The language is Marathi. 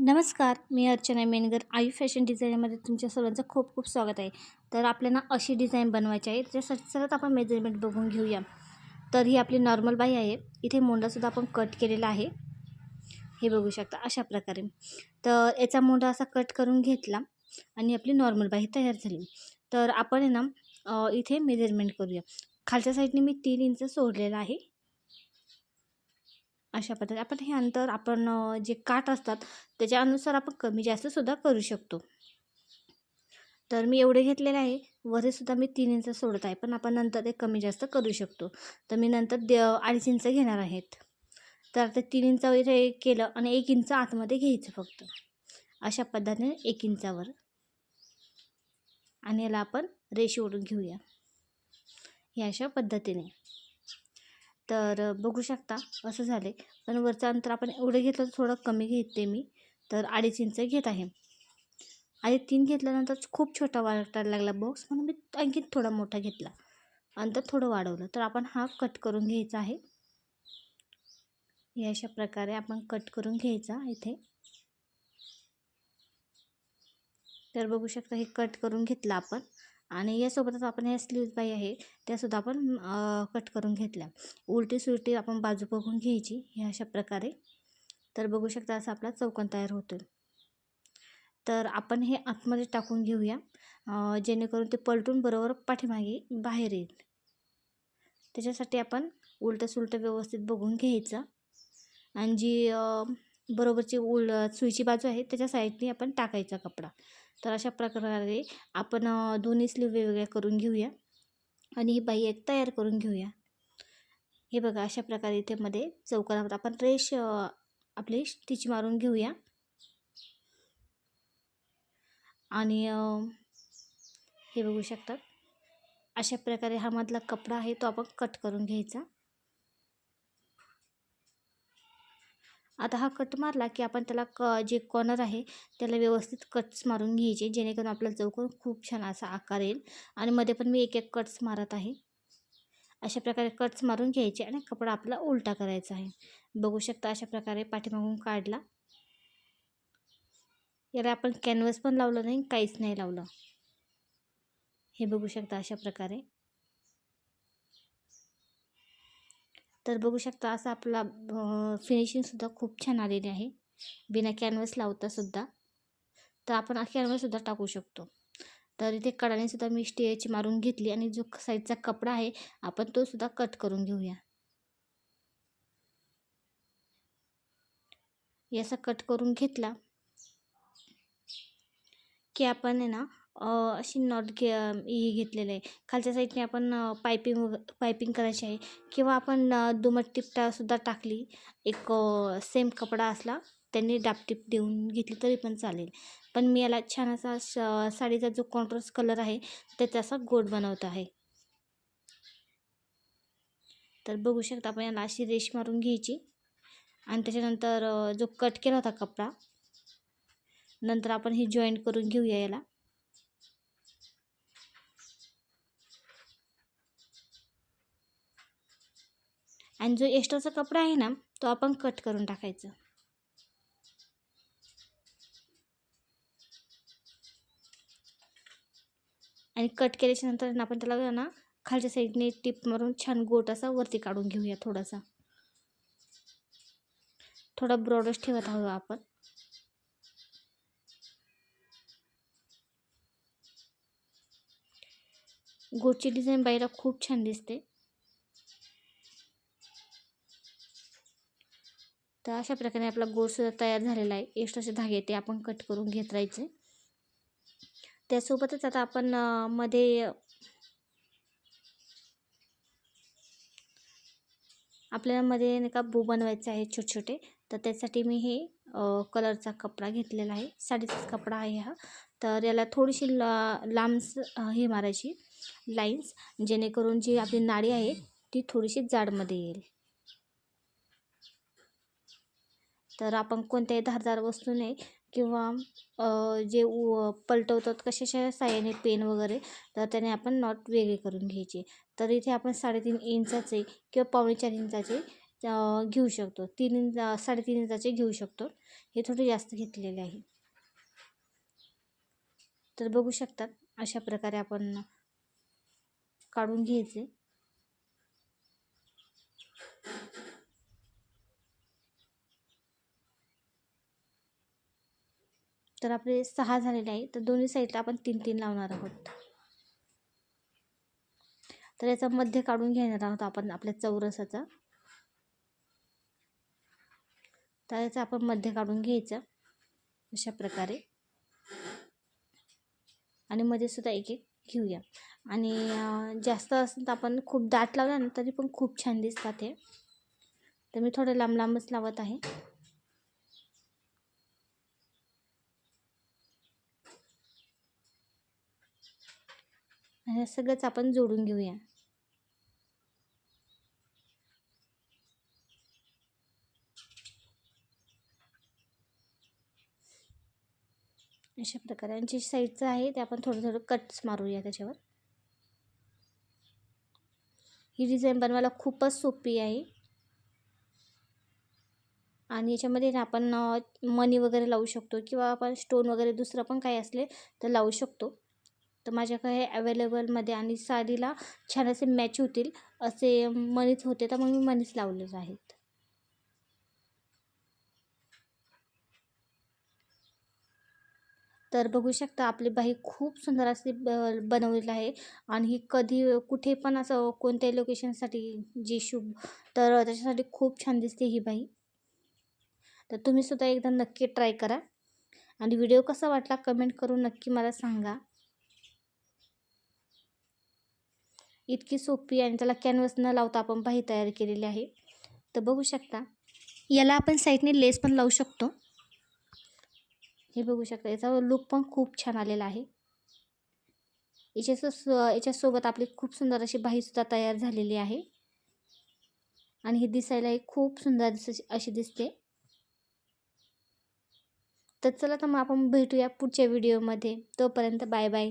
नमस्कार, मी अर्चना मेनगर. आई फॅशन डिझायनमध्ये तुमच्या सर्वांचं खूप खूप स्वागत आहे. तर आपल्याला अशी डिझाईन बनवायची आहे. त्याच्यासाठी सर्वात आपण मेजरमेंट बघून घेऊया. तर ही आपली नॉर्मल बाही आहे. इथे मोंडासुद्धा आपण कट केलेला आहे. हे बघू शकता अशा प्रकारे. तर याचा मोंडा असा कट करून घेतला आणि आपली नॉर्मल बाही तयार झाली. तर आपण आहे ना इथे मेजरमेंट करूया. खालच्या साईडने मी 3 इंच सोडलेलं आहे. अशा पद्धतीने आपण हे अंतर आपण जे काठ असतात त्याच्यानुसार आपण कमी जास्त सुद्धा करू शकतो. तर मी एवढे घेतलेले आहे. वरसुद्धा मी 3 इंच सोडत आहे, पण आपण नंतर ते कमी जास्त करू शकतो. तर मी नंतर 2.5 इंच घेणार आहेत. तर ते 3 इंच इथे केलं आणि 1 इंच आतमध्ये घ्यायचं फक्त. अशा पद्धतीने 1 इंचावर आणि याला आपण रेष ओढून घेऊया. हे अशा पद्धतीने. तर बघू शकता असं झाले. पण वरचं अंतर आपण एवढं घेतलं तर थोडं कमी घेते मी. तर 2.5 इंच घेत आहे. आणि 3 घेतल्यानंतर खूप छोटा वाटायला लागला बॉक्स, म्हणून मी आणखी थोडा मोठा घेतला. अंतर थोडं वाढवलं. तर आपण हा कट करून घ्यायचा आहे. या अशा प्रकारे आपण कट करून घ्यायचा इथे. तर बघू शकता हे कट करून घेतलं आपण. आणि यासोबतच आपण ह्या स्लीव्ज बाही आहे त्यासुद्धा आपण कट करून घेतल्या. उलटी सुलटी आपण बाजू बघून घ्यायची ह्या अशा प्रकारे. तर बघू शकता असा आपला चौकोन तयार होतो. तर आपण हे आतमध्ये टाकून घेऊया, जेणेकरून ते पलटून बरोबर पाठीमागे बाहेर येईल. त्याच्यासाठी आपण उलटं सुलटं व्यवस्थित बघून घ्यायचं आणि जी बरोबरची सुईची बाजू आहे त्याच्या साईडने आपण टाकायचा कपडा. तर अशा प्रकारे आपण दोन्ही स्लीव वेगवेगळ्या करून घेऊया आणि ही बाही एक तयार करून घेऊया. हे बघा अशा प्रकारे इथे मध्ये चौकोनात आपण रेष आपली स्टिच मारून घेऊया आणि हे बघू शकतात अशा प्रकारे हा मधला कपडा आहे तो आपण कट करून घ्यायचा. आता हा कट मारला की आपण त्याला जे कॉर्नर आहे त्याला व्यवस्थित कट्स मारून घ्यायचे, जेणेकरून आपला चौकोन खूप छान असा आकार येईल. आणि मध्ये पण मी एक एक कट्स मारत आहे. अशा प्रकारे कट्स मारून घ्यायचे आणि कपडा आपला उलटा करायचा आहे. बघू शकता अशा प्रकारे पाठीमागून काढला. याला आपण कॅनव्हास पण लावलं नाही, काहीच नाही लावलं. हे बघू शकता अशा प्रकारे. तर बघू शकता असा आपला फिनिशिंगसुद्धा खूप छान आलेली आहे बिना कॅनव्हास लावतासुद्धा. तर आपण कॅनव्हाससुद्धा टाकू शकतो. तर इथे कडानेसुद्धा मी स्टिच मारून घेतली आणि जो साईडचा कपडा आहे आपण तो सुद्धा कट करून घेऊया. याचा कट करून घेतला की आपण आहे ना अशी नॉट हे घेतलेलं आहे. खालच्या साईडने आपण पायपिंग करायची आहे किंवा आपण दुमट टिपटासुद्धा टाकली. एक सेम कपडा असला त्यांनी डापटिप देऊन घेतली तरी पण चालेल. पण मी याला छान असा साडीचा जो कॉन्ट्रास्ट कलर आहे त्याचा असा गोट बनवत आहे. तर बघू शकता आपण याला अशी रेष मारून घ्यायची आणि त्याच्यानंतर जो कट केला होता कपडा नंतर आपण ही जॉईंट करून घेऊया याला. आणि जो एक्स्ट्राचा कपडा आहे ना तो आपण कट करून टाकायचा. आणि कट केल्याच्या नंतर आपण त्याला ना खालच्या साईडने टिप मारून छान गोट असा वरती काढून घेऊया. थोडा ब्रॉडच ठेवत आहोत आपण. गोटची डिझाईन बाईला खूप छान दिसते. तर अशा प्रकारे आपला गोटसुद्धा तयार झालेला आहे. एक्स्ट्राचे धागे ते आपण कट करून घेत राहायचे. त्यासोबतच आता आपण मध्ये आपल्याला मध्ये नाही का बो बनवायचे आहे छोटे छोटे. तर त्यासाठी मी हे कलरचा कपडा घेतलेला आहे. साडीचाच कपडा आहे हा. तर याला थोडीशी लांब हे मारायची लाईन्स, जेणेकरून जी आपली नाडी आहे ती थोडीशी जाडमध्ये येईल. तर आपण कोणत्याही धारदार वस्तूने किंवा जे पलटवतात कशाच्या साहाय्याने पेन वगैरे, तर त्याने आपण नॉट वेगळे करून घ्यायचे. तर इथे आपण 3.5 इंचाचे किंवा 4.25 इंचाचे घेऊ शकतो. 3.5 इंचाचे घेऊ शकतो. हे थोडे जास्त घेतलेले आहे. तर बघू शकतात अशा प्रकारे आपण काढून घ्यायचे. तर आपले 6 झालेले आहे. तर दोन्ही साईडला आपण 3-3 लावणार आहोत. तर याचा मध्य काढून घेणार आहोत आपण आपल्या चौरसाचा. तर याचा आपण मध्य काढून घ्यायचं अशा प्रकारे आणि मध्ये सुद्धा एक एक घेऊया. आणि जास्त असेल तर आपण खूप दाट लावला ना तरी पण खूप छान दिसतात हे. तर मी थोडं लांब लांबच लावत आहे. आणि सगळंच आपण जोडून घेऊया. अशा प्रकारे आणि जे साईडचं आहे ते आपण थोडं थोडं कट्स मारूया त्याच्यावर. ही डिझाईन बनवायला खूपच सोपी आहे आणि याच्यामध्ये ना आपण मणी वगैरे लावू शकतो किंवा आपण स्टोन वगैरे दुसरं पण काही असले तर लावू शकतो. तर माझ्याकडे अवेलेबलमध्ये आणि साडीला छान असे मॅच होतील असे मणीच होते, तर मग मी मणीच लावलेले आहेत. तर बघू शकता आपली बाई खूप सुंदर अशी बनवलेली आहे आणि ही कधी कुठे पण असं कोणत्याही लोकेशनसाठी जी शुभ तर त्याच्यासाठी खूप छान दिसते ही बाई. तर तुम्ही सुद्धा एकदा नक्की ट्राय करा आणि व्हिडिओ कसा वाटला कमेंट करून नक्की मला सांगा. इतकी सोपी आणि त्याला कॅनव्हास न लावता आपण बाही तयार केलेली आहे. तर बघू शकता याला आपण साईडने लेस पण लावू शकतो. हे बघू शकता याचा लुक पण खूप छान आलेला आहे. याच्यासोबत आपली खूप सुंदर अशी बाहीसुद्धा तयार झालेली आहे आणि ही दिसायलाही खूप सुंदर अशी दिसते. तर चला तर मग आपण भेटूया पुढच्या व्हिडिओमध्ये. तोपर्यंत बाय बाय.